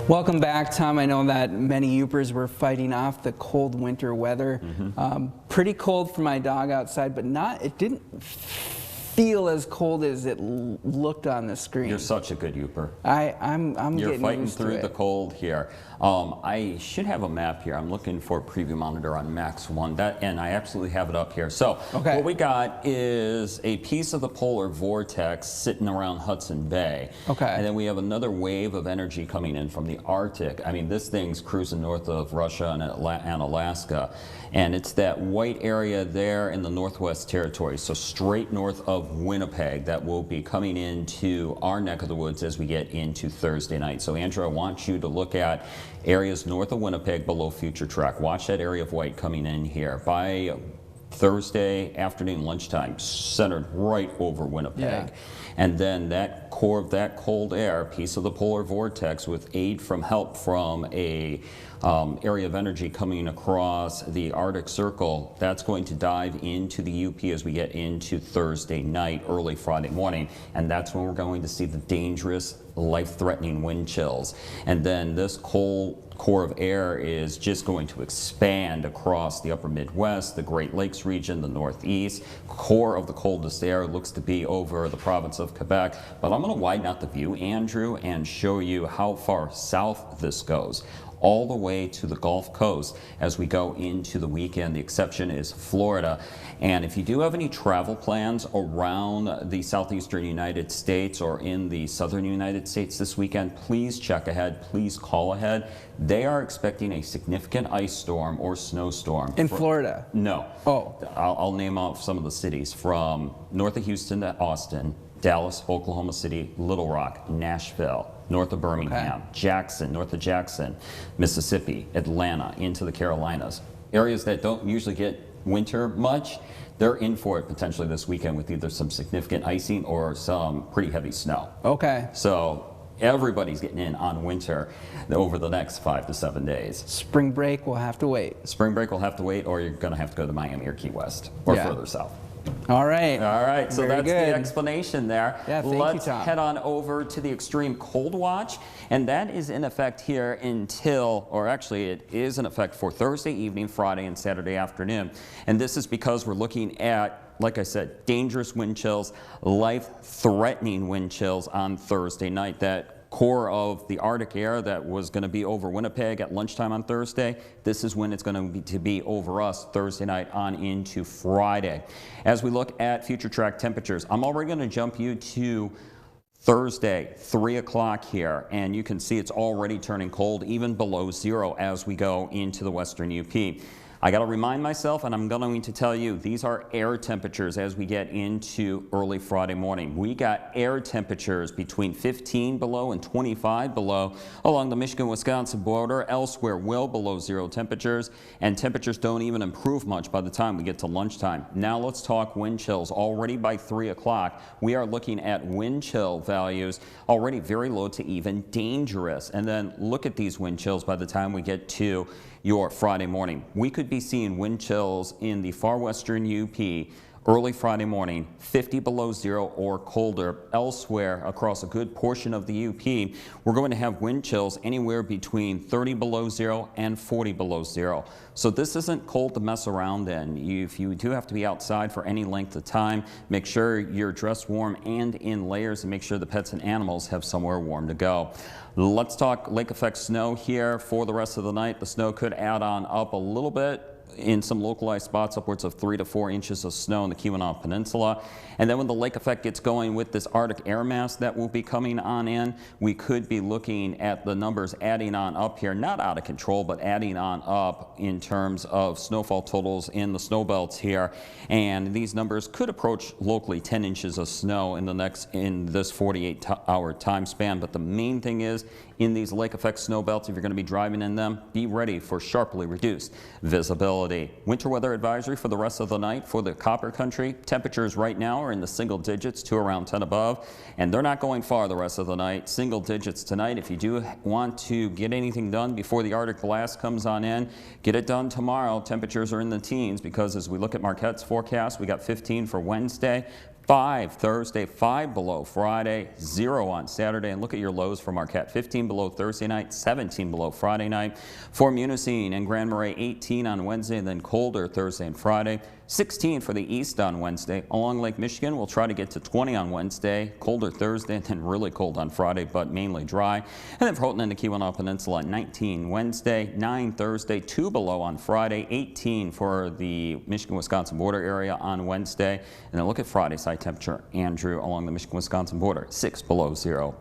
Welcome back, Tom. I know that many Yoopers were fighting off the cold winter weather. Pretty cold for my dog outside, but it didn't feel as cold as it looked on the screen. You're such a good Yooper. I'm You're getting fighting used to through it. the cold here. I should have a map here. I'm looking for a preview monitor on Max 1, and I absolutely have it up here. So what we got is a piece of the polar vortex sitting around Hudson Bay. And then we have another wave of energy coming in from the Arctic. I mean, this thing's cruising north of Russia and Alaska. And it's that white area there in the Northwest Territory, so straight north of Winnipeg, that will be coming into our neck of the woods as we get into Thursday night. So Andrew, I want you to look at areas north of Winnipeg below future track. Watch that area of white coming in here. By Thursday afternoon lunchtime, centered right over Winnipeg. And then that core of that cold air, piece of the polar vortex with help from a area of energy coming across the Arctic Circle, that's going to dive into the UP as we get into Thursday night, early Friday morning. And that's when we're going to see the dangerous, life-threatening wind chills. And then this cold core of air is just going to expand across the upper Midwest, the Great Lakes region, the Northeast. Core of the coldest air looks to be over the province of Quebec. But I'm going to widen out the view, Andrew, and show you how far south this goes, all the way to the Gulf Coast as we go into the weekend. The exception is Florida. And if you do have any travel plans around the southeastern United States or in the southern United States this weekend, please check ahead, please call ahead. They are expecting a significant ice storm or snowstorm. In Florida? No. Oh. I'll name off some of the cities from north of Houston to Austin, Dallas, Oklahoma City, Little Rock, Nashville, north of Birmingham, Jackson, north of Jackson, Mississippi, Atlanta, into the Carolinas. Areas that don't usually get winter much, they're in for it potentially this weekend with either some significant icing or some pretty heavy snow. So everybody's getting in on winter over the next 5 to 7 days. Spring break will have to wait. Spring break will have to wait, or you're going to have to go to Miami or Key West or further south. All right. So that's the explanation there. Thank you, Let's Tom. head on over to the extreme cold watch, and that is in effect here until, or actually it is in effect for Thursday evening, Friday, and Saturday afternoon. And this is because we're looking at, like I said, dangerous wind chills, life-threatening wind chills on Thursday night. That core of the Arctic air that was going to be over Winnipeg at lunchtime on Thursday, this is when it's going to be over us Thursday night on into Friday. As we look at future track temperatures, I'm already going to jump you to Thursday, 3 o'clock here, and you can see it's already turning cold, even below zero as we go into the western UP. I got to remind myself, and I'm going to tell you, these are air temperatures as we get into early Friday morning. We got air temperatures between 15 below and 25 below along the Michigan-Wisconsin border, elsewhere well below zero temperatures, and temperatures don't even improve much by the time we get to lunchtime. Now let's talk wind chills. Already by 3 o'clock, we are looking at wind chill values already very low to even dangerous. And then look at these wind chills by the time we get to your Friday morning. We could be seeing wind chills in the far western UP early Friday morning, 50 below zero or colder. Elsewhere across a good portion of the UP, we're going to have wind chills anywhere between 30 below zero and 40 below zero. So this isn't cold to mess around in. If you do have to be outside for any length of time, make sure you're dressed warm and in layers, and make sure the pets and animals have somewhere warm to go. Let's talk lake effect snow here for the rest of the night. The snow could add on up a little bit in some localized spots, upwards of 3 to 4 inches of snow in the Keweenaw Peninsula. And then when the lake effect gets going with this Arctic air mass that will be coming on in, we could be looking at the numbers adding on up here, not out of control, but adding on up in terms of snowfall totals in the snow belts here. And these numbers could approach locally 10 inches of snow in this 48-hour time span. But the main thing is, in these lake effect snow belts, if you're going to be driving in them, be ready for sharply reduced visibility. Winter weather advisory for the rest of the night for the Copper Country. Temperatures right now are in the single digits to around 10 above, and they're not going far the rest of the night. Single digits tonight. If you do want to get anything done before the Arctic blast comes on in, get it done tomorrow. Temperatures are in the teens, because as we look at Marquette's forecast, we got 15 for Wednesday, 5 Thursday, 5 below Friday, 0 on Saturday. And look at your lows for Marquette. 15 below Thursday night, 17 below Friday night. For Munising and Grand Marais, 18 on Wednesday, and then colder Thursday and Friday. 16 for the east on Wednesday. Along Lake Michigan, we'll try to get to 20 on Wednesday, colder Thursday, and then really cold on Friday, but mainly dry. And then for Houghton and the Keweenaw Peninsula, 19 Wednesday, 9 Thursday, 2 below on Friday, 18 for the Michigan-Wisconsin border area on Wednesday. And then look at Friday's high temperature, Andrew, along the Michigan-Wisconsin border, 6 below 0.